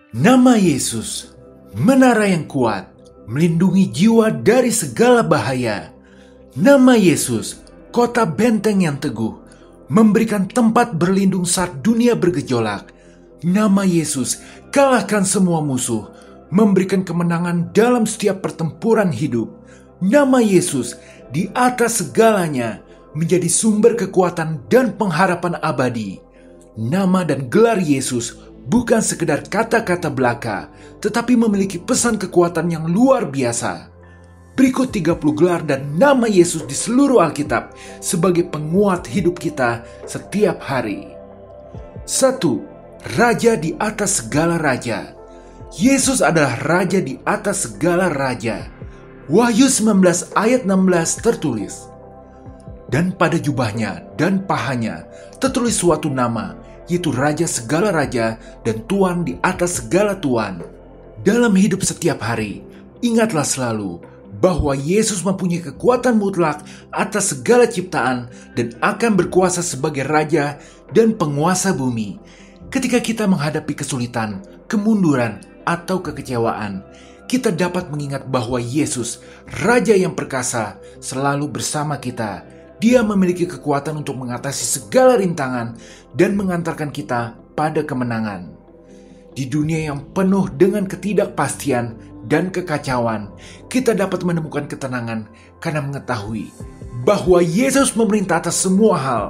Nama Yesus, menara yang kuat, melindungi jiwa dari segala bahaya. Nama Yesus, kota benteng yang teguh, memberikan tempat berlindung saat dunia bergejolak. Nama Yesus, kalahkan semua musuh, memberikan kemenangan dalam setiap pertempuran hidup. Nama Yesus, di atas segalanya, menjadi sumber kekuatan dan pengharapan abadi. Nama dan gelar Yesus bukan sekedar kata-kata belaka, tetapi memiliki pesan kekuatan yang luar biasa. Berikut 30 gelar dan nama Yesus di seluruh Alkitab sebagai penguat hidup kita setiap hari. 1. Raja di atas segala raja. Yesus adalah Raja di atas segala raja. Wahyu 19 ayat 16 tertulis, "Dan pada jubahnya dan pahanya tertulis suatu nama, yaitu Raja segala raja dan Tuan di atas segala tuan." Dalam hidup setiap hari, ingatlah selalu bahwa Yesus mempunyai kekuatan mutlak atas segala ciptaan dan akan berkuasa sebagai Raja dan penguasa bumi. Ketika kita menghadapi kesulitan, kemunduran, atau kekecewaan, kita dapat mengingat bahwa Yesus, Raja yang perkasa, selalu bersama kita. Dia memiliki kekuatan untuk mengatasi segala rintangan dan mengantarkan kita pada kemenangan. Di dunia yang penuh dengan ketidakpastian dan kekacauan, kita dapat menemukan ketenangan karena mengetahui bahwa Yesus memerintah atas semua hal.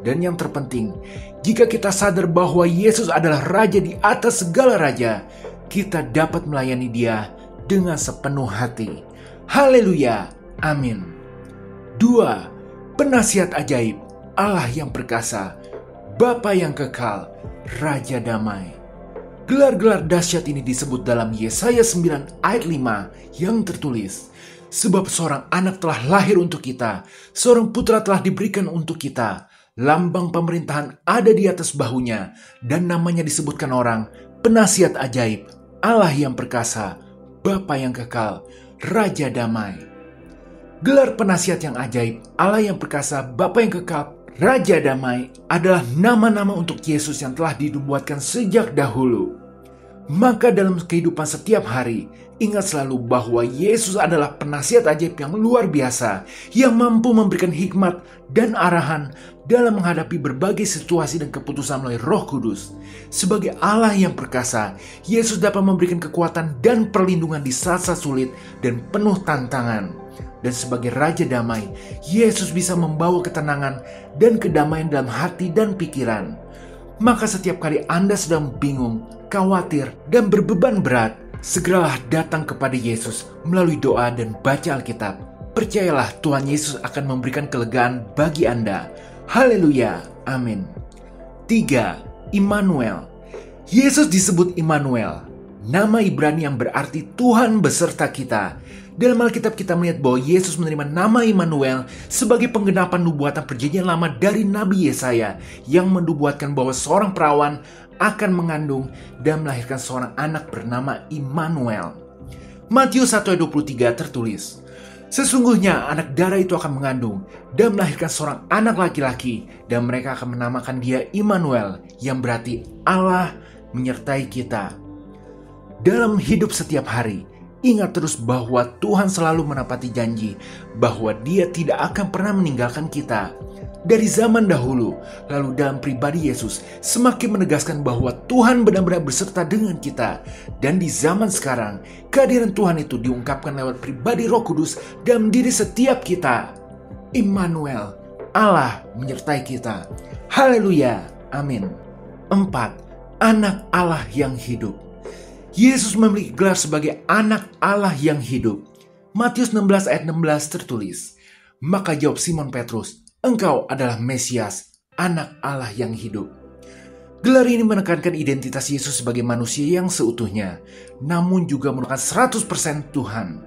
Dan yang terpenting, jika kita sadar bahwa Yesus adalah Raja di atas segala raja, kita dapat melayani Dia dengan sepenuh hati. Haleluya, amin. 2. Penasihat ajaib, Allah yang perkasa, Bapa yang kekal, Raja damai. Gelar-gelar dahsyat ini disebut dalam Yesaya 9 ayat 5 yang tertulis, "Sebab seorang anak telah lahir untuk kita, seorang putra telah diberikan untuk kita. Lambang pemerintahan ada di atas bahunya, dan namanya disebutkan orang, Penasihat ajaib, Allah yang perkasa, Bapa yang kekal, Raja damai." Gelar penasihat yang ajaib, Allah yang perkasa, Bapa yang kekal, Raja damai adalah nama-nama untuk Yesus yang telah dinubuatkan sejak dahulu. Maka dalam kehidupan setiap hari, ingat selalu bahwa Yesus adalah penasihat ajaib yang luar biasa, yang mampu memberikan hikmat dan arahan dalam menghadapi berbagai situasi dan keputusan melalui Roh Kudus. Sebagai Allah yang perkasa, Yesus dapat memberikan kekuatan dan perlindungan di saat-saat sulit dan penuh tantangan. Dan sebagai Raja damai, Yesus bisa membawa ketenangan dan kedamaian dalam hati dan pikiran. Maka setiap kali Anda sedang bingung, khawatir, dan berbeban berat, segeralah datang kepada Yesus melalui doa dan baca Alkitab. Percayalah, Tuhan Yesus akan memberikan kelegaan bagi Anda. Haleluya, amin. 3. Immanuel. Yesus disebut Immanuel, nama Ibrani yang berarti Tuhan beserta kita. Dalam Alkitab kita melihat bahwa Yesus menerima nama Immanuel sebagai penggenapan nubuatan perjanjian lama dari Nabi Yesaya yang menubuatkan bahwa seorang perawan akan mengandung dan melahirkan seorang anak bernama Immanuel. Matius 1 ayat 23 tertulis, "Sesungguhnya anak darah itu akan mengandung dan melahirkan seorang anak laki-laki, dan mereka akan menamakan dia Immanuel, yang berarti Allah menyertai kita." Dalam hidup setiap hari, ingat terus bahwa Tuhan selalu menepati janji bahwa Dia tidak akan pernah meninggalkan kita. Dari zaman dahulu, lalu dalam pribadi Yesus, semakin menegaskan bahwa Tuhan benar-benar beserta dengan kita. Dan di zaman sekarang, kehadiran Tuhan itu diungkapkan lewat pribadi Roh Kudus dalam diri setiap kita. Immanuel, Allah menyertai kita. Haleluya, amin. 4. Anak Allah yang hidup. Yesus memiliki gelar sebagai anak Allah yang hidup. Matius 16 ayat 16 tertulis, "Maka jawab Simon Petrus, Engkau adalah Mesias, anak Allah yang hidup." Gelar ini menekankan identitas Yesus sebagai manusia yang seutuhnya, namun juga merupakan 100% Tuhan.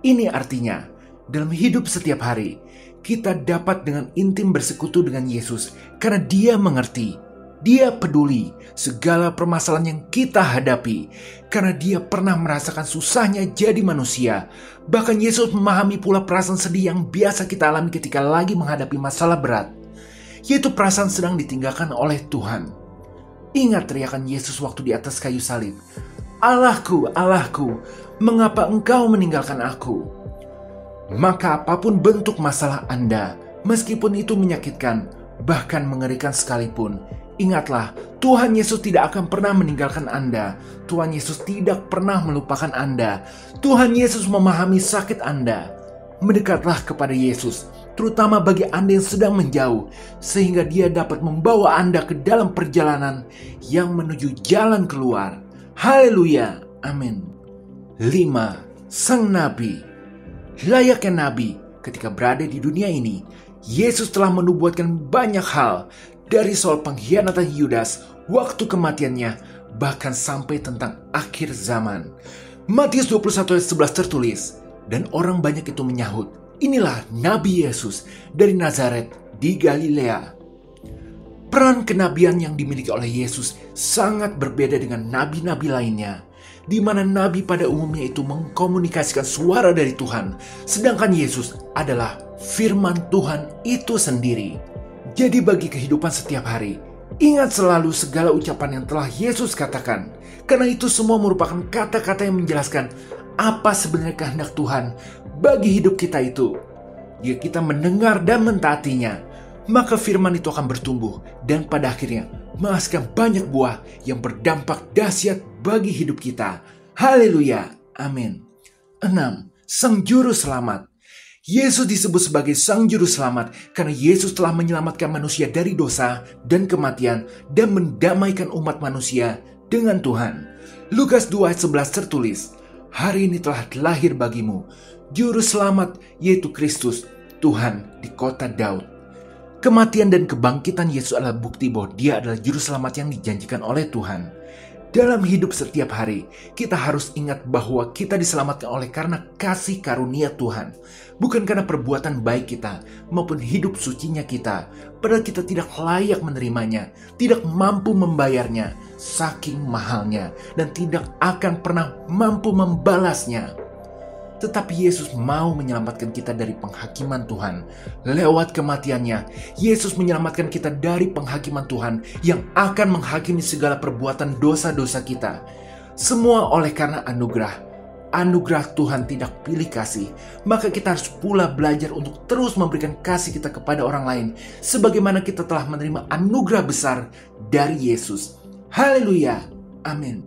Ini artinya, dalam hidup setiap hari, kita dapat dengan intim bersekutu dengan Yesus karena Dia mengerti, Dia peduli segala permasalahan yang kita hadapi, karena Dia pernah merasakan susahnya jadi manusia. Bahkan Yesus memahami pula perasaan sedih yang biasa kita alami ketika lagi menghadapi masalah berat, yaitu perasaan sedang ditinggalkan oleh Tuhan. Ingat teriakan Yesus waktu di atas kayu salib, "Allahku, Allahku, mengapa engkau meninggalkan aku?" Maka apapun bentuk masalah Anda, meskipun itu menyakitkan, bahkan mengerikan sekalipun, ingatlah, Tuhan Yesus tidak akan pernah meninggalkan Anda. Tuhan Yesus tidak pernah melupakan Anda. Tuhan Yesus memahami sakit Anda. Mendekatlah kepada Yesus, terutama bagi Anda yang sedang menjauh, sehingga Dia dapat membawa Anda ke dalam perjalanan yang menuju jalan keluar. Haleluya, amin. 5. Sang Nabi. Layaknya Nabi, ketika berada di dunia ini, Yesus telah menubuatkan banyak hal, dari soal pengkhianatan Yudas, waktu kematiannya, bahkan sampai tentang akhir zaman. Matius 21 ayat 11 tertulis, "Dan orang banyak itu menyahut, inilah Nabi Yesus dari Nazaret di Galilea." Peran kenabian yang dimiliki oleh Yesus sangat berbeda dengan nabi-nabi lainnya, di mana nabi pada umumnya itu mengkomunikasikan suara dari Tuhan, sedangkan Yesus adalah firman Tuhan itu sendiri. Jadi bagi kehidupan setiap hari, ingat selalu segala ucapan yang telah Yesus katakan, karena itu semua merupakan kata-kata yang menjelaskan apa sebenarnya kehendak Tuhan bagi hidup kita itu. Jika kita mendengar dan mentaatinya, maka firman itu akan bertumbuh dan pada akhirnya menghasilkan banyak buah yang berdampak dahsyat bagi hidup kita. Haleluya, amin. 6. Sang Juru Selamat. Yesus disebut sebagai Sang Juru Selamat karena Yesus telah menyelamatkan manusia dari dosa dan kematian dan mendamaikan umat manusia dengan Tuhan. Lukas 2 ayat 11 tertulis, "Hari ini telah lahir bagimu Juru Selamat, yaitu Kristus, Tuhan di kota Daud." Kematian dan kebangkitan Yesus adalah bukti bahwa Dia adalah Juru Selamat yang dijanjikan oleh Tuhan. Dalam hidup setiap hari, kita harus ingat bahwa kita diselamatkan oleh karena kasih karunia Tuhan, bukan karena perbuatan baik kita maupun hidup sucinya kita. Padahal kita tidak layak menerimanya, tidak mampu membayarnya, saking mahalnya, dan tidak akan pernah mampu membalasnya. Tetapi Yesus mau menyelamatkan kita dari penghakiman Tuhan. Lewat kematiannya, Yesus menyelamatkan kita dari penghakiman Tuhan yang akan menghakimi segala perbuatan dosa-dosa kita. Semua oleh karena anugerah. Anugerah Tuhan tidak pilih kasih. Maka kita harus pula belajar untuk terus memberikan kasih kita kepada orang lain, sebagaimana kita telah menerima anugerah besar dari Yesus. Haleluya, amin.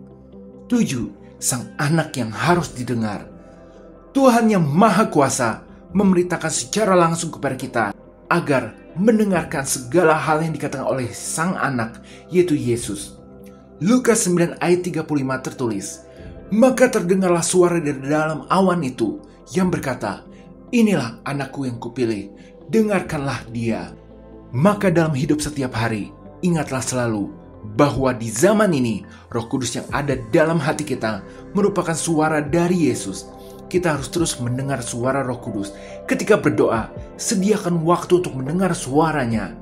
7. Sang Anak yang harus didengar. Tuhan yang Maha Kuasa memberitakan secara langsung kepada kita agar mendengarkan segala hal yang dikatakan oleh Sang Anak, yaitu Yesus. Lukas 9 ayat 35 tertulis, "Maka terdengarlah suara dari dalam awan itu yang berkata, 'Inilah anakku yang kupilih, dengarkanlah dia.'" Maka dalam hidup setiap hari, ingatlah selalu bahwa di zaman ini, Roh Kudus yang ada dalam hati kita merupakan suara dari Yesus. Kita harus terus mendengar suara Roh Kudus. Ketika berdoa, sediakan waktu untuk mendengar suaranya.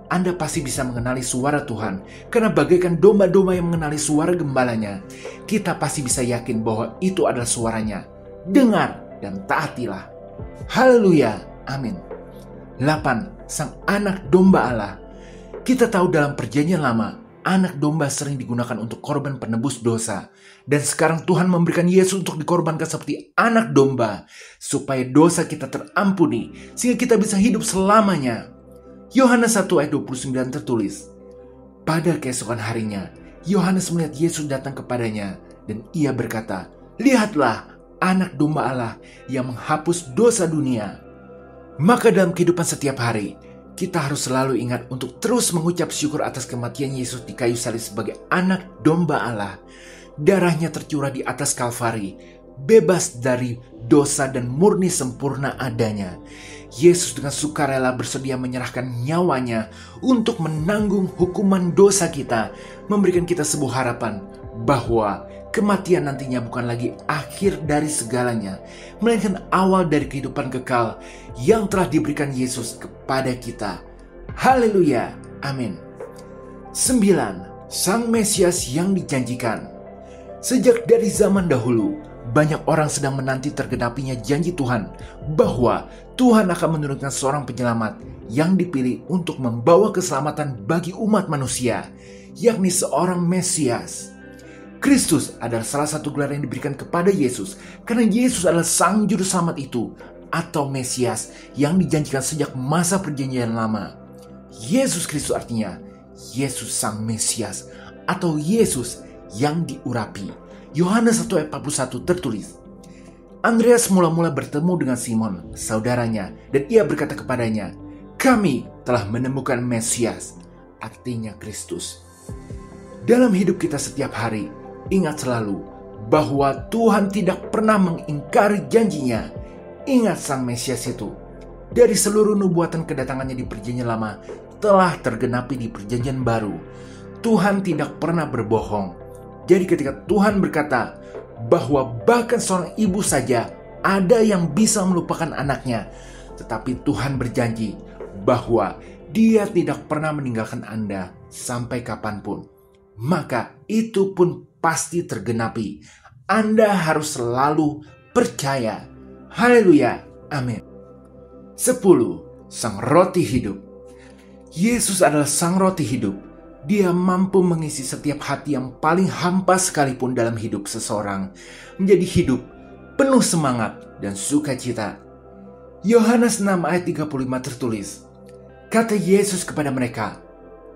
Anda pasti bisa mengenali suara Tuhan, karena bagaikan domba-domba yang mengenali suara gembalanya, kita pasti bisa yakin bahwa itu adalah suaranya. Dengar dan taatilah. Haleluya, amin. 8. Sang Anak Domba Allah. Kita tahu dalam Perjanjian Lama, anak domba sering digunakan untuk korban penebus dosa. Dan sekarang Tuhan memberikan Yesus untuk dikorbankan seperti anak domba, supaya dosa kita terampuni, sehingga kita bisa hidup selamanya. Yohanes 1 ayat 29 tertulis, "Pada keesokan harinya, Yohanes melihat Yesus datang kepadanya, dan ia berkata, 'Lihatlah, anak domba Allah yang menghapus dosa dunia.'" Maka dalam kehidupan setiap hari, kita harus selalu ingat untuk terus mengucap syukur atas kematian Yesus di kayu salib sebagai anak domba Allah. Darahnya tercurah di atas Kalvari, bebas dari dosa dan murni sempurna adanya. Yesus dengan sukarela bersedia menyerahkan nyawanya untuk menanggung hukuman dosa kita, memberikan kita sebuah harapan bahwa kematian nantinya bukan lagi akhir dari segalanya, melainkan awal dari kehidupan kekal yang telah diberikan Yesus kepada kita. Haleluya, amin. 9. Sang Mesias yang dijanjikan. Sejak dari zaman dahulu, banyak orang sedang menanti tergenapinya janji Tuhan bahwa Tuhan akan menurunkan seorang penyelamat yang dipilih untuk membawa keselamatan bagi umat manusia, yakni seorang Mesias. Kristus adalah salah satu gelar yang diberikan kepada Yesus karena Yesus adalah Sang Juru Selamat itu atau Mesias yang dijanjikan sejak masa perjanjian lama. Yesus Kristus artinya Yesus Sang Mesias atau Yesus yang diurapi. Yohanes 1 ayat 41 tertulis, Andreas mula-mula bertemu dengan Simon, saudaranya, dan ia berkata kepadanya, "Kami telah menemukan Mesias," artinya Kristus. Dalam hidup kita setiap hari, ingat selalu bahwa Tuhan tidak pernah mengingkari janjinya. Ingat Sang Mesias itu. Dari seluruh nubuatan kedatangannya di perjanjian lama telah tergenapi di perjanjian baru. Tuhan tidak pernah berbohong. Jadi ketika Tuhan berkata bahwa bahkan seorang ibu saja ada yang bisa melupakan anaknya, tetapi Tuhan berjanji bahwa Dia tidak pernah meninggalkan Anda sampai kapanpun, maka itu pun pasti tergenapi. Anda harus selalu percaya. Haleluya. Amin. 10. Sang Roti Hidup. Yesus adalah Sang Roti Hidup. Dia mampu mengisi setiap hati yang paling hampa sekalipun dalam hidup seseorang menjadi hidup penuh semangat dan sukacita. Yohanes 6 ayat 35 tertulis, kata Yesus kepada mereka,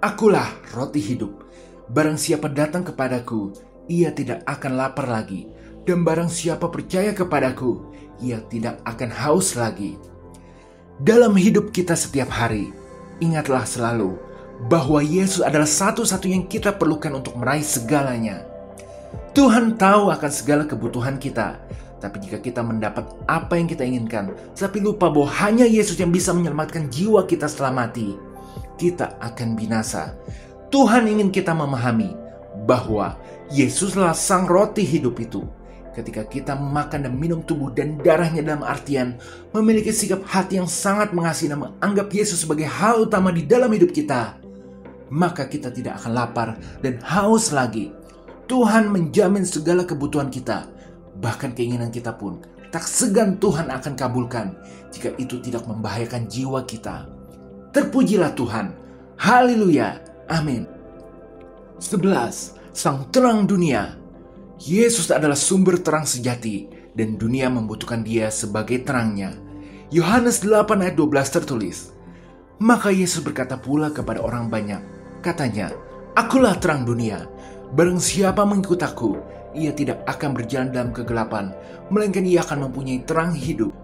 "Akulah roti hidup. Barang siapa datang kepadaku, ia tidak akan lapar lagi. Dan barang siapa percaya kepadaku, ia tidak akan haus lagi." Dalam hidup kita setiap hari, ingatlah selalu bahwa Yesus adalah satu-satunya yang kita perlukan untuk meraih segalanya. Tuhan tahu akan segala kebutuhan kita, tapi jika kita mendapat apa yang kita inginkan, tapi lupa bahwa hanya Yesus yang bisa menyelamatkan jiwa kita setelah mati, kita akan binasa. Tuhan ingin kita memahami bahwa Yesuslah Sang Roti Hidup itu. Ketika kita makan dan minum tubuh dan darahnya dalam artian memiliki sikap hati yang sangat mengasihi dan menganggap Yesus sebagai hal utama di dalam hidup kita, maka kita tidak akan lapar dan haus lagi. Tuhan menjamin segala kebutuhan kita, bahkan keinginan kita pun tak segan Tuhan akan kabulkan jika itu tidak membahayakan jiwa kita. Terpujilah Tuhan. Haleluya. Amin. 11. Sang Terang Dunia. Yesus adalah sumber terang sejati dan dunia membutuhkan Dia sebagai terangnya. Yohanes 8 ayat 12 tertulis, maka Yesus berkata pula kepada orang banyak, katanya, "Akulah terang dunia. Barang siapa mengikut aku, ia tidak akan berjalan dalam kegelapan, melainkan ia akan mempunyai terang hidup."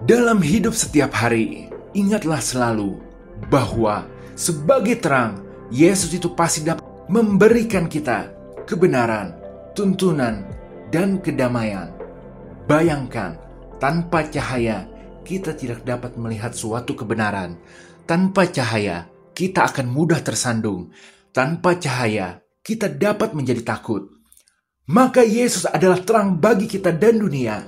Dalam hidup setiap hari, ingatlah selalu bahwa sebagai terang, Yesus itu pasti dapat memberikan kita kebenaran, tuntunan, dan kedamaian. Bayangkan, tanpa cahaya, kita tidak dapat melihat suatu kebenaran. Tanpa cahaya, kita akan mudah tersandung. Tanpa cahaya, kita dapat menjadi takut. Maka Yesus adalah terang bagi kita dan dunia.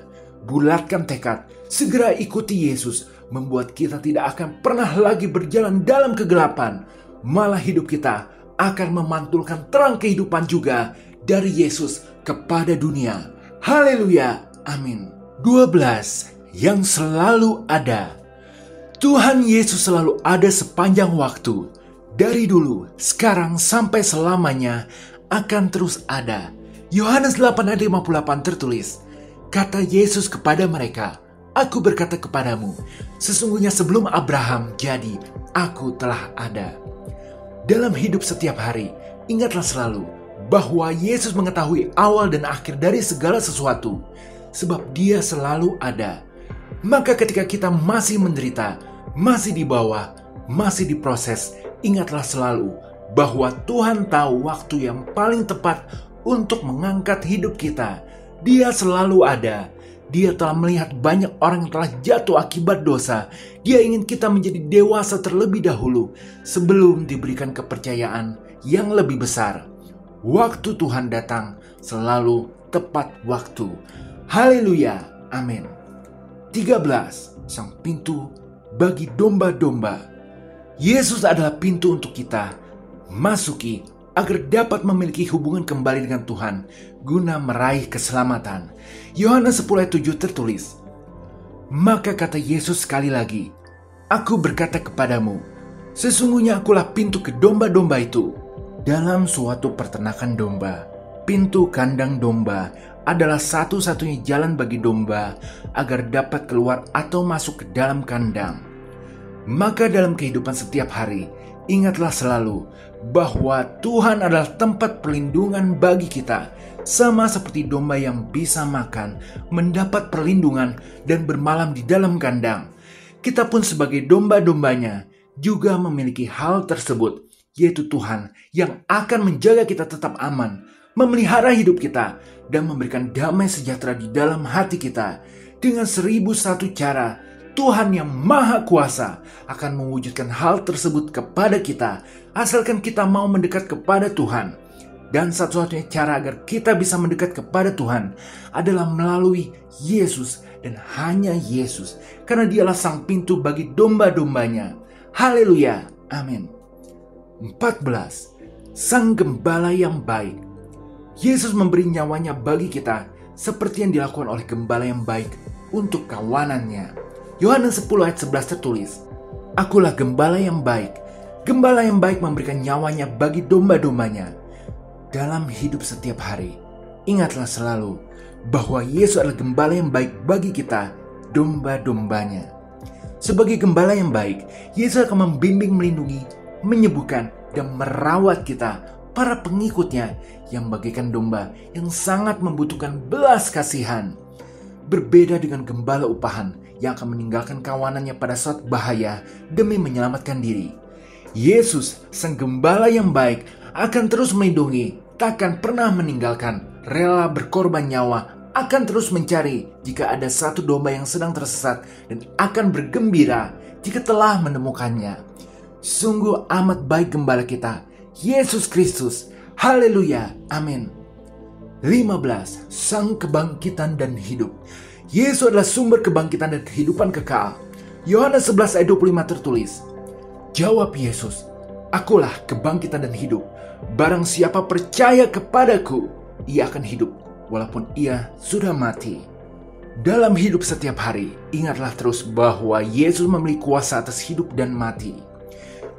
Bulatkan tekad, segera ikuti Yesus, membuat kita tidak akan pernah lagi berjalan dalam kegelapan. Malah hidup kita akan memantulkan terang kehidupan juga dari Yesus kepada dunia. Haleluya. Amin. 12. Yang selalu ada. Tuhan Yesus selalu ada sepanjang waktu. Dari dulu, sekarang, sampai selamanya akan terus ada. Yohanes 8 ayat 58 tertulis, kata Yesus kepada mereka, "Aku berkata kepadamu, sesungguhnya sebelum Abraham jadi, aku telah ada." Dalam hidup setiap hari, ingatlah selalu bahwa Yesus mengetahui awal dan akhir dari segala sesuatu, sebab Dia selalu ada. Maka ketika kita masih menderita, masih di bawah, masih diproses, ingatlah selalu bahwa Tuhan tahu waktu yang paling tepat untuk mengangkat hidup kita. Dia selalu ada. Dia telah melihat banyak orang yang telah jatuh akibat dosa. Dia ingin kita menjadi dewasa terlebih dahulu sebelum diberikan kepercayaan yang lebih besar. Waktu Tuhan datang selalu tepat waktu. Haleluya. Amin. 13. Sang pintu bagi domba-domba. Yesus adalah pintu untuk kita masuki agar dapat memiliki hubungan kembali dengan Tuhan guna meraih keselamatan. Yohanes 10 ayat 7 tertulis, maka kata Yesus sekali lagi, "Aku berkata kepadamu, sesungguhnya akulah pintu ke domba-domba itu." Dalam suatu peternakan domba, pintu kandang domba adalah satu-satunya jalan bagi domba agar dapat keluar atau masuk ke dalam kandang. Maka dalam kehidupan setiap hari, ingatlah selalu bahwa Tuhan adalah tempat perlindungan bagi kita, sama seperti domba yang bisa makan, mendapat perlindungan, dan bermalam di dalam kandang. Kita pun sebagai domba-dombanya juga memiliki hal tersebut, yaitu Tuhan yang akan menjaga kita tetap aman, memelihara hidup kita, dan memberikan damai sejahtera di dalam hati kita. Dengan 1001 cara, Tuhan yang Maha Kuasa akan mewujudkan hal tersebut kepada kita, asalkan kita mau mendekat kepada Tuhan. Dan satu-satunya cara agar kita bisa mendekat kepada Tuhan adalah melalui Yesus dan hanya Yesus, karena Dialah sang pintu bagi domba-dombanya. Haleluya, amin. 14. Sang Gembala yang baik. Yesus memberi nyawanya bagi kita seperti yang dilakukan oleh gembala yang baik untuk kawanannya. Yohanes 10 ayat 11 tertulis, "Akulah gembala yang baik. Gembala yang baik memberikan nyawanya bagi domba-dombanya." Dalam hidup setiap hari, ingatlah selalu bahwa Yesus adalah gembala yang baik bagi kita, domba-dombanya. Sebagai gembala yang baik, Yesus akan membimbing, melindungi, menyembuhkan, dan merawat kita, para pengikutnya yang bagaikan domba yang sangat membutuhkan belas kasihan. Berbeda dengan gembala upahan yang akan meninggalkan kawanannya pada saat bahaya demi menyelamatkan diri. Yesus, sang gembala yang baik, akan terus melindungi, takkan pernah meninggalkan, rela berkorban nyawa, akan terus mencari jika ada satu domba yang sedang tersesat, dan akan bergembira jika telah menemukannya. Sungguh amat baik gembala kita, Yesus Kristus. Haleluya, amin. 15. Sang kebangkitan dan hidup. Yesus adalah sumber kebangkitan dan kehidupan kekal. Yohanes 11 ayat 25 tertulis, "Jawab Yesus, Akulah kebangkitan dan hidup. Barang siapa percaya kepadaku, ia akan hidup walaupun ia sudah mati." Dalam hidup setiap hari, ingatlah terus bahwa Yesus memiliki kuasa atas hidup dan mati.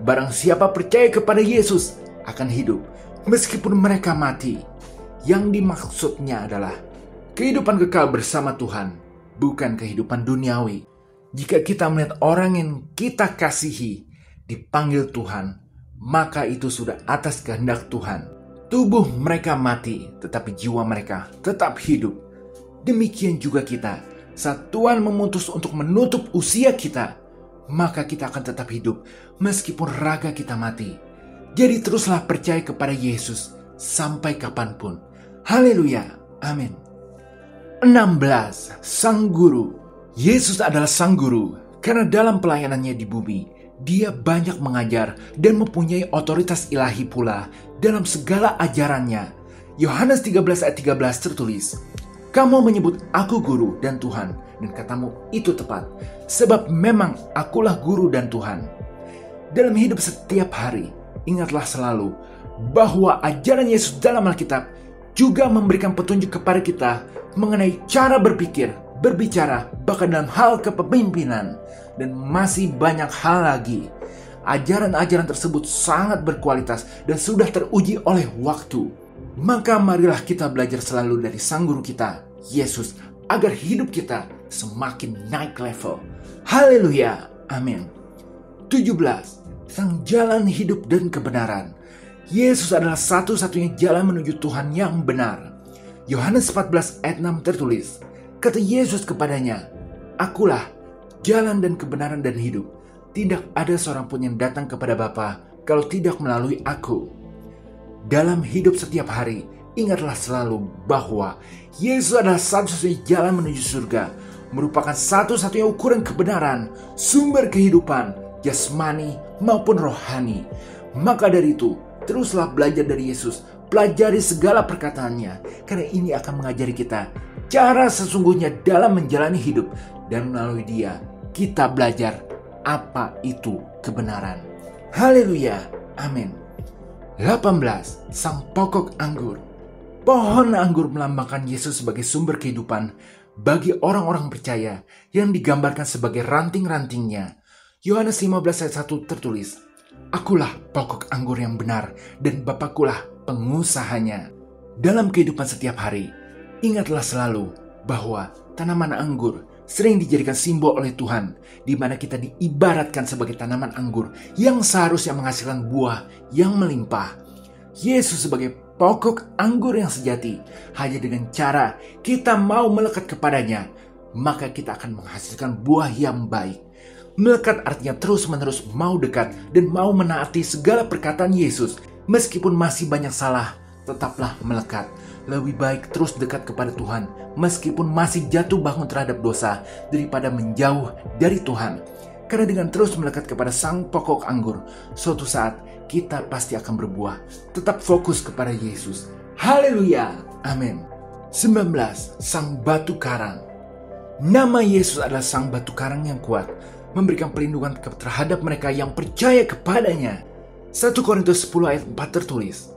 Barang siapa percaya kepada Yesus akan hidup meskipun mereka mati. Yang dimaksudnya adalah kehidupan kekal bersama Tuhan, bukan kehidupan duniawi. Jika kita melihat orang yang kita kasihi dipanggil Tuhan, maka itu sudah atas kehendak Tuhan. Tubuh mereka mati, tetapi jiwa mereka tetap hidup. Demikian juga kita, saat Tuhan memutus untuk menutup usia kita, maka kita akan tetap hidup meskipun raga kita mati. Jadi teruslah percaya kepada Yesus sampai kapanpun. Haleluya, amin. 16. Sang Guru. Yesus adalah Sang Guru karena dalam pelayanannya di bumi, Dia banyak mengajar dan mempunyai otoritas ilahi pula dalam segala ajarannya. Yohanes 13 ayat 13 tertulis, "Kamu menyebut aku guru dan Tuhan, dan katamu itu tepat, sebab memang akulah guru dan Tuhan." Dalam hidup setiap hari, ingatlah selalu bahwa ajaran Yesus dalam Alkitab juga memberikan petunjuk kepada kita mengenai cara berpikir, berbicara, bahkan dalam hal kepemimpinan, dan masih banyak hal lagi. Ajaran-ajaran tersebut sangat berkualitas dan sudah teruji oleh waktu. Maka marilah kita belajar selalu dari Sang Guru kita, Yesus, agar hidup kita semakin naik level. Haleluya, amin. 17. Sang jalan hidup dan kebenaran. Yesus adalah satu-satunya jalan menuju Tuhan yang benar. Yohanes 14 ayat 6 tertulis, kata Yesus kepadanya, "Akulah jalan dan kebenaran dan hidup. Tidak ada seorang pun yang datang kepada Bapa kalau tidak melalui aku." Dalam hidup setiap hari, ingatlah selalu bahwa Yesus adalah satu-satunya jalan menuju surga, merupakan satu-satunya ukuran kebenaran, sumber kehidupan, jasmani maupun rohani. Maka dari itu, teruslah belajar dari Yesus, pelajari segala perkataannya, karena ini akan mengajari kita cara sesungguhnya dalam menjalani hidup, dan melalui Dia kita belajar apa itu kebenaran. Haleluya, amin. 18. Sang pokok anggur. Pohon anggur melambangkan Yesus sebagai sumber kehidupan bagi orang-orang percaya yang digambarkan sebagai ranting-rantingnya. Yohanes 15 ayat 1 tertulis, "Akulah pokok anggur yang benar dan Bapakulah pengusahanya." Dalam kehidupan setiap hari, ingatlah selalu bahwa tanaman anggur sering dijadikan simbol oleh Tuhan, di mana kita diibaratkan sebagai tanaman anggur yang seharusnya menghasilkan buah yang melimpah. Yesus sebagai pokok anggur yang sejati, hanya dengan cara kita mau melekat kepadanya, maka kita akan menghasilkan buah yang baik. Melekat artinya terus-menerus mau dekat dan mau menaati segala perkataan Yesus. Meskipun masih banyak salah, tetaplah melekat. Lebih baik terus dekat kepada Tuhan meskipun masih jatuh bangun terhadap dosa daripada menjauh dari Tuhan. Karena dengan terus melekat kepada sang pokok anggur, suatu saat kita pasti akan berbuah. Tetap fokus kepada Yesus. Haleluya. Amin. 19. Sang batu karang. Nama Yesus adalah sang batu karang yang kuat, memberikan perlindungan terhadap mereka yang percaya kepadanya. 1 Korintus 10 ayat 4 tertulis,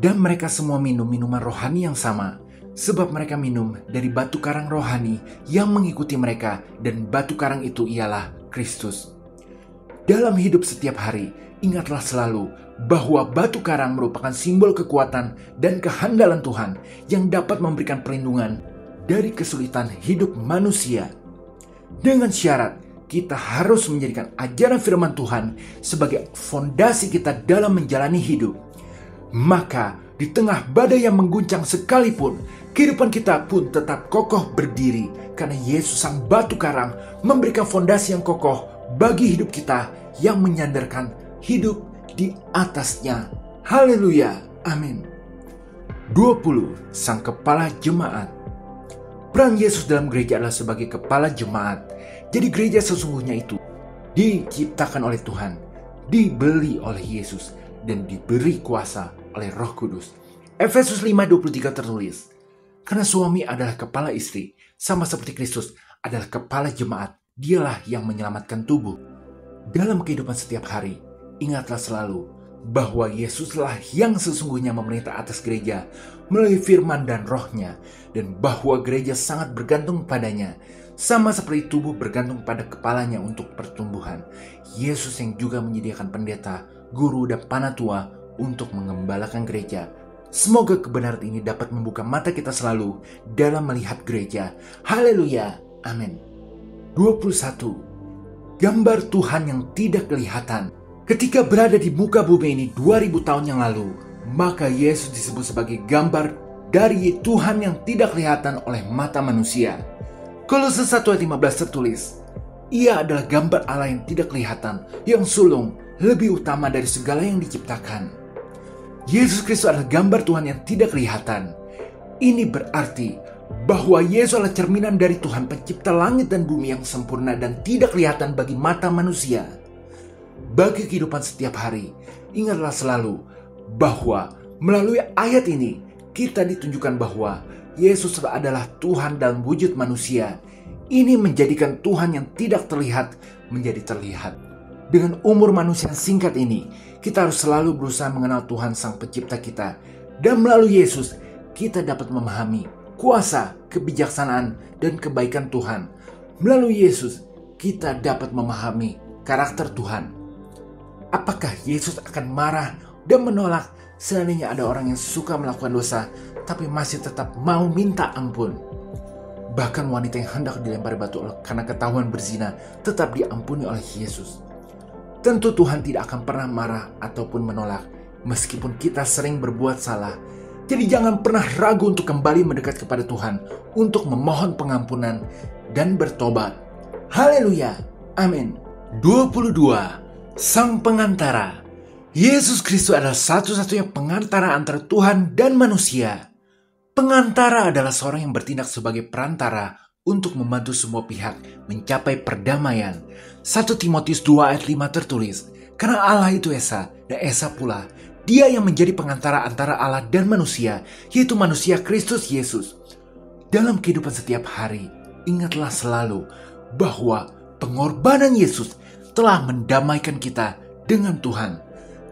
dan mereka semua minum minuman rohani yang sama, sebab mereka minum dari batu karang rohani yang mengikuti mereka, dan batu karang itu ialah Kristus. Dalam hidup setiap hari, ingatlah selalu bahwa batu karang merupakan simbol kekuatan dan kehandalan Tuhan yang dapat memberikan perlindungan dari kesulitan hidup manusia. Dengan syarat, kita harus menjadikan ajaran firman Tuhan sebagai fondasi kita dalam menjalani hidup. Maka di tengah badai yang mengguncang sekalipun, kehidupan kita pun tetap kokoh berdiri, karena Yesus sang batu karang memberikan fondasi yang kokoh bagi hidup kita yang menyandarkan hidup di atasnya. Haleluya. Amin. 20. Sang kepala jemaat. Peran Yesus dalam gereja adalah sebagai kepala jemaat. Jadi gereja sesungguhnya itu diciptakan oleh Tuhan, dibeli oleh Yesus, dan diberi kuasa oleh Roh Kudus. Efesus 5:23 tertulis, karena suami adalah kepala istri, sama seperti Kristus adalah kepala jemaat, dialah yang menyelamatkan tubuh. Dalam kehidupan setiap hari, ingatlah selalu bahwa Yesuslah yang sesungguhnya memerintah atas gereja melalui firman dan rohnya, dan bahwa gereja sangat bergantung padanya, sama seperti tubuh bergantung pada kepalanya untuk pertumbuhan. Yesus yang juga menyediakan pendeta, guru, dan panatua untuk mengembalakan gereja. Semoga kebenaran ini dapat membuka mata kita selalu dalam melihat gereja. Haleluya. Amin. 21. Gambar Tuhan yang tidak kelihatan. Ketika berada di muka bumi ini 2000 tahun yang lalu, maka Yesus disebut sebagai gambar dari Tuhan yang tidak kelihatan oleh mata manusia. Kolose 1 ayat 15 tertulis, ia adalah gambar Allah yang tidak kelihatan, yang sulung, lebih utama dari segala yang diciptakan. Yesus Kristus adalah gambar Tuhan yang tidak kelihatan. Ini berarti bahwa Yesus adalah cerminan dari Tuhan pencipta langit dan bumi yang sempurna dan tidak kelihatan bagi mata manusia. Bagi kehidupan setiap hari, ingatlah selalu bahwa melalui ayat ini kita ditunjukkan bahwa Yesus adalah Tuhan dalam wujud manusia. Ini menjadikan Tuhan yang tidak terlihat menjadi terlihat. Dengan umur manusia yang singkat ini, kita harus selalu berusaha mengenal Tuhan Sang Pencipta kita. Dan melalui Yesus, kita dapat memahami kuasa, kebijaksanaan, dan kebaikan Tuhan. Melalui Yesus, kita dapat memahami karakter Tuhan. Apakah Yesus akan marah dan menolak seandainya ada orang yang suka melakukan dosa tapi masih tetap mau minta ampun? Bahkan wanita yang hendak dilempari batu karena ketahuan berzina tetap diampuni oleh Yesus. Tentu Tuhan tidak akan pernah marah ataupun menolak meskipun kita sering berbuat salah. Jadi jangan pernah ragu untuk kembali mendekat kepada Tuhan untuk memohon pengampunan dan bertobat. Haleluya. Amin. 22. Sang Pengantara. Yesus Kristus adalah satu-satunya pengantara antara Tuhan dan manusia. Pengantara adalah seorang yang bertindak sebagai perantara untuk membantu semua pihak mencapai perdamaian. 1 Timotius 2 ayat 5 tertulis, karena Allah itu Esa, dan Esa pula, Dia yang menjadi pengantara antara Allah dan manusia, yaitu manusia Kristus Yesus. Dalam kehidupan setiap hari, ingatlah selalu bahwa pengorbanan Yesus telah mendamaikan kita dengan Tuhan.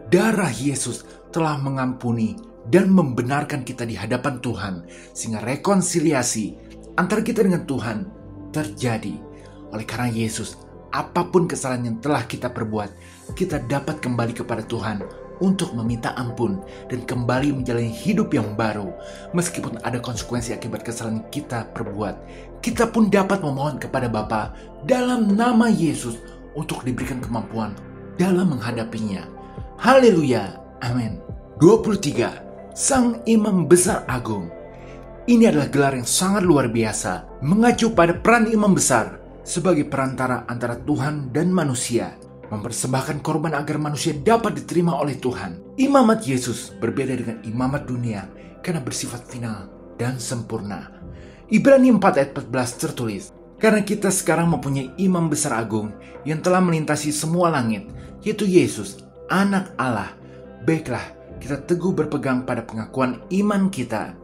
Darah Yesus telah mengampuni dan membenarkan kita di hadapan Tuhan, sehingga rekonsiliasi antara kita dengan Tuhan terjadi. Oleh karena Yesus, apapun kesalahan yang telah kita perbuat, kita dapat kembali kepada Tuhan untuk meminta ampun dan kembali menjalani hidup yang baru. Meskipun ada konsekuensi akibat kesalahan kita perbuat, kita pun dapat memohon kepada Bapa dalam nama Yesus untuk diberikan kemampuan dalam menghadapinya. Haleluya, amin. 23. Sang Imam Besar Agung. Ini adalah gelar yang sangat luar biasa, mengacu pada peran imam besar sebagai perantara antara Tuhan dan manusia, mempersembahkan korban agar manusia dapat diterima oleh Tuhan. Imamat Yesus berbeda dengan imamat dunia karena bersifat final dan sempurna. Ibrani 4 ayat 14 tertulis, karena kita sekarang mempunyai imam besar agung yang telah melintasi semua langit, yaitu Yesus, anak Allah. Baiklah, kita teguh berpegang pada pengakuan iman kita.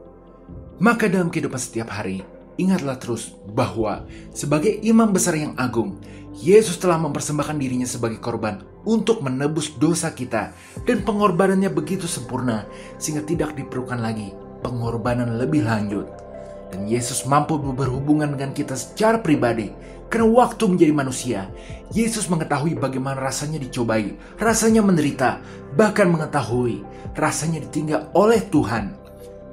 Maka dalam kehidupan setiap hari, ingatlah terus bahwa sebagai imam besar yang agung, Yesus telah mempersembahkan dirinya sebagai korban untuk menebus dosa kita, dan pengorbanannya begitu sempurna sehingga tidak diperlukan lagi pengorbanan lebih lanjut. Dan Yesus mampu berhubungan dengan kita secara pribadi, karena waktu menjadi manusia, Yesus mengetahui bagaimana rasanya dicobai, rasanya menderita, bahkan mengetahui rasanya ditinggal oleh Tuhan.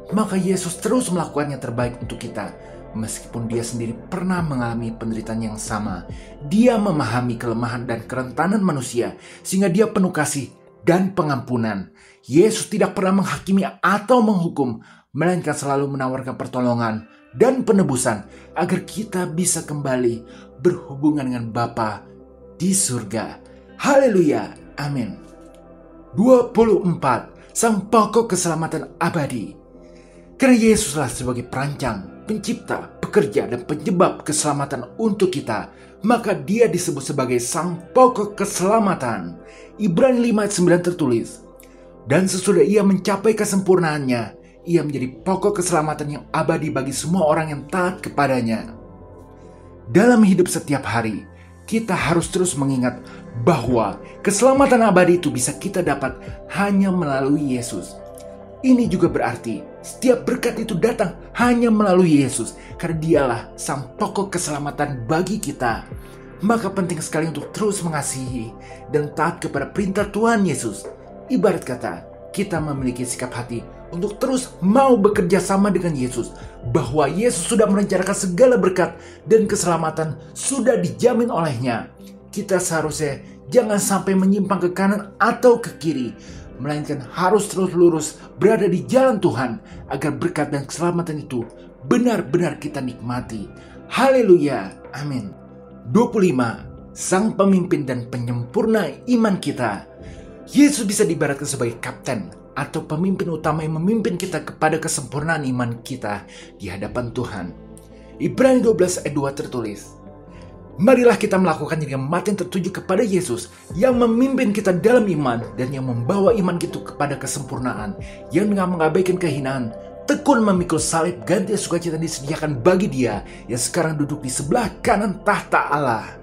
Maka Yesus terus melakukan yang terbaik untuk kita. Meskipun dia sendiri pernah mengalami penderitaan yang sama, dia memahami kelemahan dan kerentanan manusia, sehingga dia penuh kasih dan pengampunan. Yesus tidak pernah menghakimi atau menghukum, melainkan selalu menawarkan pertolongan dan penebusan agar kita bisa kembali berhubungan dengan Bapa di surga. Haleluya, amin. 24. Sang pokok keselamatan abadi. Karena Yesuslah sebagai perancang, pencipta, pekerja, dan penyebab keselamatan untuk kita, maka dia disebut sebagai sang pokok keselamatan. Ibrani 5 ayat 9 tertulis, dan sesudah ia mencapai kesempurnaannya, ia menjadi pokok keselamatan yang abadi bagi semua orang yang taat kepadanya. Dalam hidup setiap hari, kita harus terus mengingat bahwa keselamatan abadi itu bisa kita dapat hanya melalui Yesus. Ini juga berarti setiap berkat itu datang hanya melalui Yesus, karena dialah sang pokok keselamatan bagi kita. Maka penting sekali untuk terus mengasihi dan taat kepada perintah Tuhan Yesus. Ibarat kata, kita memiliki sikap hati untuk terus mau bekerja sama dengan Yesus, bahwa Yesus sudah merencanakan segala berkat dan keselamatan sudah dijamin olehnya. Kita seharusnya jangan sampai menyimpang ke kanan atau ke kiri, melainkan harus terus lurus berada di jalan Tuhan agar berkat dan keselamatan itu benar-benar kita nikmati. Haleluya, amin. 25. Sang pemimpin dan penyempurna iman kita. Yesus bisa diibaratkan sebagai kapten atau pemimpin utama yang memimpin kita kepada kesempurnaan iman kita di hadapan Tuhan. Ibrani 12 ayat 2 tertulis, marilah kita melakukan dengan mata yang tertuju kepada Yesus yang memimpin kita dalam iman dan yang membawa iman kita kepada kesempurnaan, yang dengan mengabaikan kehinaan, tekun memikul salib ganti sukacita disediakan bagi Dia yang sekarang duduk di sebelah kanan tahta Allah.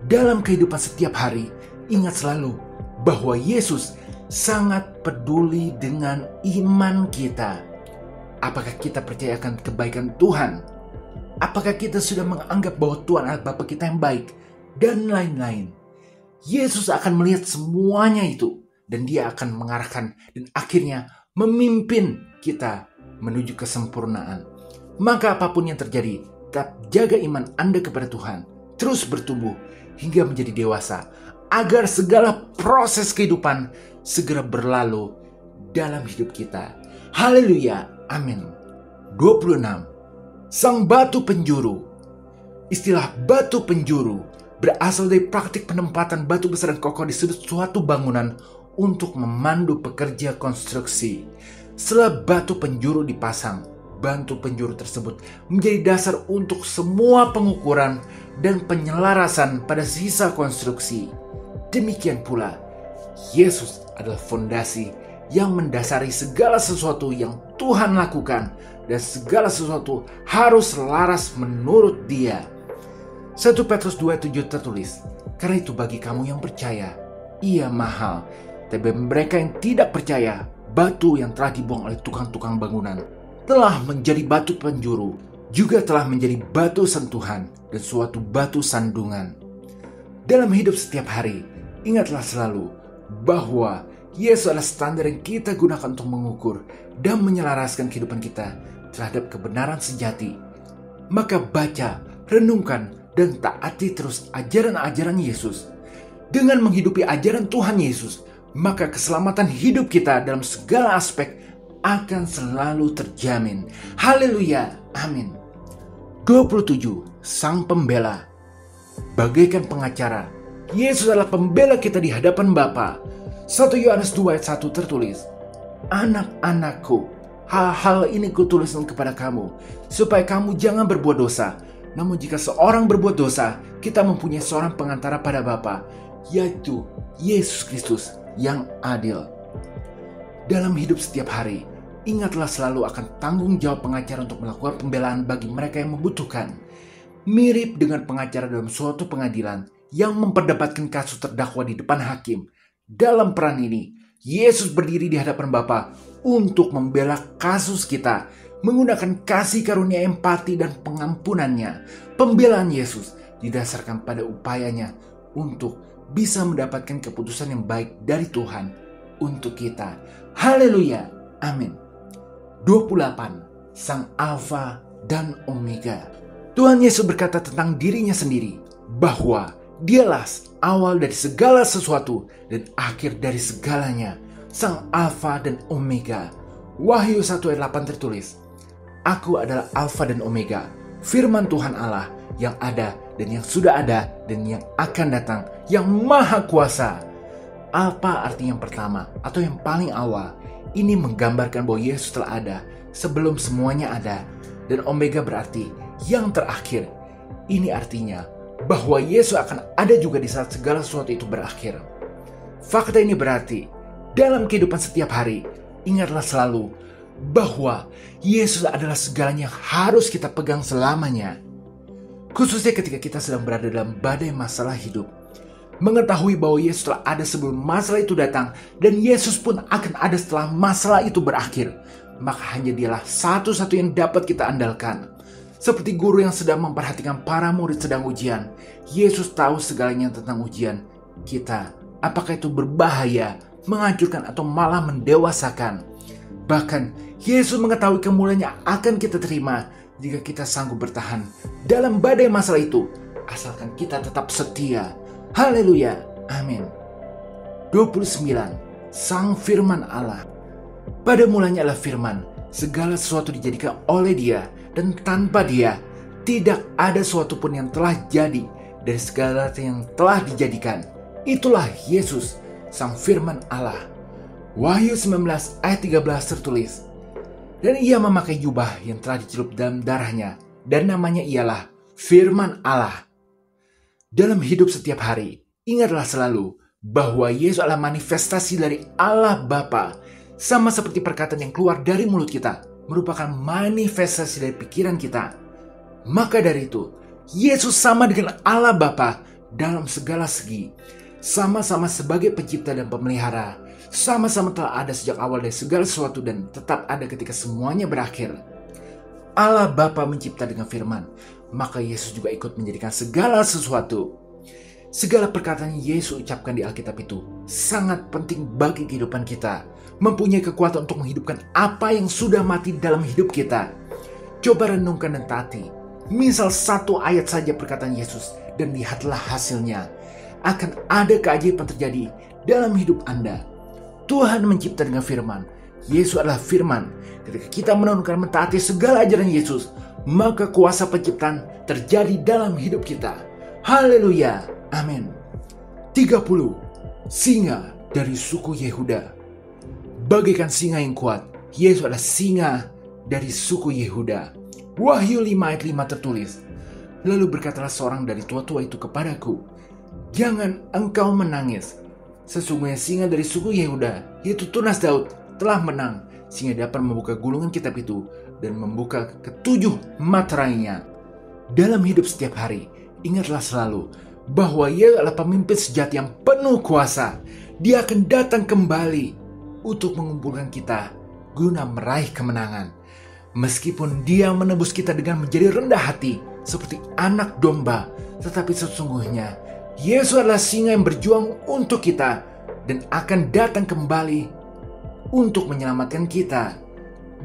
Dalam kehidupan setiap hari, ingat selalu bahwa Yesus sangat peduli dengan iman kita. Apakah kita percaya akan kebaikan Tuhan? Apakah kita sudah menganggap bahwa Tuhan adalah Bapa kita yang baik? Dan lain-lain. Yesus akan melihat semuanya itu, dan Dia akan mengarahkan dan akhirnya memimpin kita menuju kesempurnaan. Maka apapun yang terjadi, tetap jaga iman Anda kepada Tuhan. Terus bertumbuh hingga menjadi dewasa, agar segala proses kehidupan segera berlalu dalam hidup kita. Haleluya, amin. 26. Sang batu penjuru. Istilah batu penjuru berasal dari praktik penempatan batu besar dan kokoh di sudut suatu bangunan untuk memandu pekerja konstruksi. Setelah batu penjuru dipasang, batu penjuru tersebut menjadi dasar untuk semua pengukuran dan penyelarasan pada sisa konstruksi. Demikian pula, Yesus adalah fondasi yang mendasari segala sesuatu yang Tuhan lakukan, dan segala sesuatu harus laras menurut Dia. 1 Petrus 2:7 tertulis, karena itu bagi kamu yang percaya, ia mahal. Tapi mereka yang tidak percaya, batu yang telah dibuang oleh tukang-tukang bangunan telah menjadi batu penjuru, juga telah menjadi batu sentuhan dan suatu batu sandungan. Dalam hidup setiap hari, ingatlah selalu bahwa Yesus adalah standar yang kita gunakan untuk mengukur dan menyelaraskan kehidupan kita terhadap kebenaran sejati. Maka baca, renungkan, dan taati terus ajaran-ajaran Yesus. Dengan menghidupi ajaran Tuhan Yesus, maka keselamatan hidup kita dalam segala aspek akan selalu terjamin. Haleluya, amin. 27. Sang Pembela. Bagaikan pengacara, Yesus adalah pembela kita di hadapan Bapa. 1 Yohanes 2 ayat 1 tertulis, "Anak-anakku, hal-hal ini kutuliskan kepada kamu, supaya kamu jangan berbuat dosa. Namun jika seorang berbuat dosa, kita mempunyai seorang pengantara pada Bapa, yaitu Yesus Kristus yang adil." Dalam hidup setiap hari, ingatlah selalu akan tanggung jawab pengacara untuk melakukan pembelaan bagi mereka yang membutuhkan. Mirip dengan pengacara dalam suatu pengadilan yang memperdebatkan kasus terdakwa di depan hakim. Dalam peran ini, Yesus berdiri di hadapan Bapa untuk membela kasus kita, menggunakan kasih karunia, empati, dan pengampunannya. Pembelaan Yesus didasarkan pada upayanya untuk bisa mendapatkan keputusan yang baik dari Tuhan untuk kita. Haleluya, amin. 28. Sang Alfa dan Omega. Tuhan Yesus berkata tentang dirinya sendiri bahwa Dialah awal dari segala sesuatu dan akhir dari segalanya, Sang Alfa dan Omega. Wahyu 1 ayat 8 tertulis, "Aku adalah Alfa dan Omega, firman Tuhan Allah yang ada dan yang sudah ada dan yang akan datang, yang maha kuasa." Alfa artinya yang pertama atau yang paling awal. Ini menggambarkan bahwa Yesus telah ada sebelum semuanya ada. Dan Omega berarti yang terakhir. Ini artinya bahwa Yesus akan ada juga di saat segala sesuatu itu berakhir. Fakta ini berarti dalam kehidupan setiap hari, ingatlah selalu bahwa Yesus adalah segalanya yang harus kita pegang selamanya. Khususnya ketika kita sedang berada dalam badai masalah hidup. Mengetahui bahwa Yesus telah ada sebelum masalah itu datang dan Yesus pun akan ada setelah masalah itu berakhir. Maka hanya Dialah satu-satu yang dapat kita andalkan. Seperti guru yang sedang memperhatikan para murid sedang ujian, Yesus tahu segalanya tentang ujian kita. Apakah itu berbahaya, menghancurkan, atau malah mendewasakan. Bahkan, Yesus mengetahui kemuliaan yang akan kita terima jika kita sanggup bertahan dalam badai masalah itu, asalkan kita tetap setia. Haleluya, amin. 29. Sang Firman Allah. Pada mulanya adalah firman, segala sesuatu dijadikan oleh Dia, dan tanpa Dia tidak ada sesuatu pun yang telah jadi dari segala yang telah dijadikan. Itulah Yesus, Sang Firman Allah. Wahyu 19 ayat 13 tertulis, "Dan Ia memakai jubah yang telah dicelup dalam darahnya, dan namanya ialah Firman Allah." Dalam hidup setiap hari, ingatlah selalu bahwa Yesus adalah manifestasi dari Allah Bapa. Sama seperti perkataan yang keluar dari mulut kita merupakan manifestasi dari pikiran kita. Maka dari itu, Yesus sama dengan Allah Bapa dalam segala segi. Sama-sama sebagai pencipta dan pemelihara. Sama-sama telah ada sejak awal dari segala sesuatu dan tetap ada ketika semuanya berakhir. Allah Bapa mencipta dengan firman, maka Yesus juga ikut menjadikan segala sesuatu. Segala perkataan yang Yesus ucapkan di Alkitab itu sangat penting bagi kehidupan kita. Mempunyai kekuatan untuk menghidupkan apa yang sudah mati dalam hidup kita. Coba renungkan dan taati. Misal satu ayat saja perkataan Yesus dan lihatlah hasilnya. Akan ada keajaiban terjadi dalam hidup Anda. Tuhan mencipta dengan firman. Yesus adalah firman. Ketika kita menurunkan mentaati segala ajaran Yesus, maka kuasa penciptaan terjadi dalam hidup kita. Haleluya, amin. 30. Singa dari suku Yehuda. Bagaikan singa yang kuat, Yesus adalah singa dari suku Yehuda. Wahyu 5 ayat 5 tertulis, "Lalu berkatalah seorang dari tua-tua itu kepadaku, jangan engkau menangis. Sesungguhnya singa dari suku Yehuda, yaitu tunas Daud, telah menang, sehingga dapat membuka gulungan kitab itu dan membuka ketujuh materainya." Dalam hidup setiap hari, ingatlah selalu bahwa Ia adalah pemimpin sejati yang penuh kuasa. Dia akan datang kembali untuk mengumpulkan kita guna meraih kemenangan. Meskipun Dia menebus kita dengan menjadi rendah hati seperti anak domba, tetapi sesungguhnya Yesus adalah singa yang berjuang untuk kita dan akan datang kembali untuk menyelamatkan kita.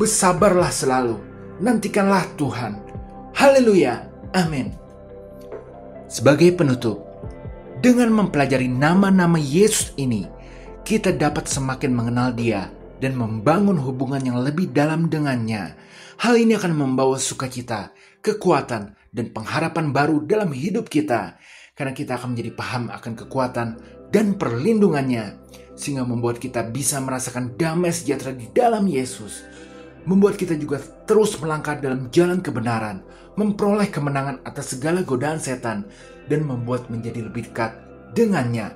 Bersabarlah selalu, nantikanlah Tuhan. Haleluya, amin. Sebagai penutup, dengan mempelajari nama-nama Yesus ini, kita dapat semakin mengenal Dia dan membangun hubungan yang lebih dalam dengannya. Hal ini akan membawa sukacita, kekuatan, dan pengharapan baru dalam hidup kita. Karena kita akan menjadi paham akan kekuatan dan perlindungannya. Sehingga membuat kita bisa merasakan damai sejahtera di dalam Yesus. Membuat kita juga terus melangkah dalam jalan kebenaran, memperoleh kemenangan atas segala godaan setan, dan membuat menjadi lebih dekat dengannya.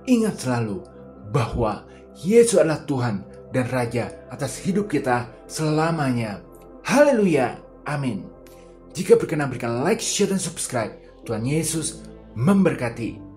Ingat selalu bahwa Yesus adalah Tuhan dan Raja atas hidup kita selamanya. Haleluya, amin. Jika berkenan berikan like, share, dan subscribe. Tuhan Yesus memberkati.